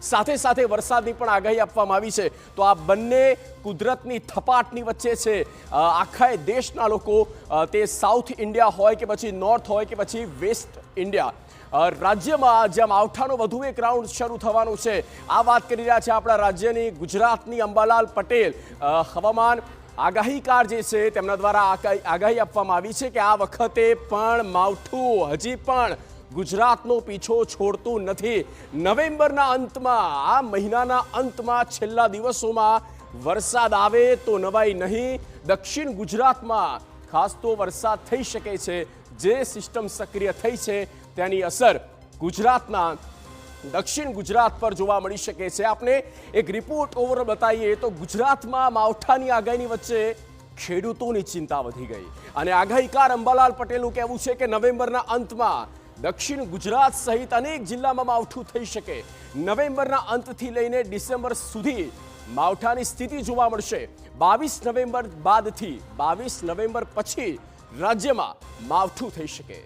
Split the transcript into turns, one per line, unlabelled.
સાથે સાથે વરસાદની પણ આગાહી આપવામાં આવી છે। તો આ બંને કુદરતની થપાટની વચ્ચે છે આખા દેશના લોકો, તે સાઉથ ઇન્ડિયા હોય કે પછી નોર્થ હોય કે પછી વેસ્ટ ઇન્ડિયા રાજ્યમાં જ્યાં માવઠાનો વધુ એક રાઉન્ડ શરૂ થવાનો છે। આ વાત કરી રહ્યા છે આપણા રાજ્યની ગુજરાતની અંબાલાલ પટેલ હવામાન આગાહીકાર જે છે તેમના દ્વારા આગાહી આપવામાં આવી છે કે આ વખતે પણ માવઠું હજી પણ ગુજરાતનો પીછો છોડતું નથી। નવેમ્બરના અંતમાં, આ મહિનાના અંતમાં છેલ્લા દિવસોમાં વરસાદ આવે તો નવાઈ નહીં, દક્ષિણ ગુજરાતમાં ખાસ તો વરસાદ થઈ શકે છે। જે સિસ્ટમ સક્રિય થઈ છે તેની અસર ગુજરાતના દક્ષિણ ગુજરાત પર જોવા મળી શકે છે। આપણે એક રિપોર્ટ ઓવરઓલ બતાવીએ તો ગુજરાતમાં માવઠાની આગાહીની વચ્ચે ખેડૂતોની ચિંતા વધી ગઈ અને આગાહીકાર અંબાલાલ પટેલનું કહેવું છે કે નવેમ્બરના અંતમાં દક્ષિણ ગુજરાત સહિત અનેક જિલ્લામાં માવઠું થઈ શકે। નવેમ્બરના અંતથી લઈને ડિસેમ્બર સુધી માવઠાની સ્થિતિ જોવા મળશે। 22 નવેમ્બર બાદથી 22 નવેમ્બર પછી રાજ્યમાં માવઠું થઈ શકે।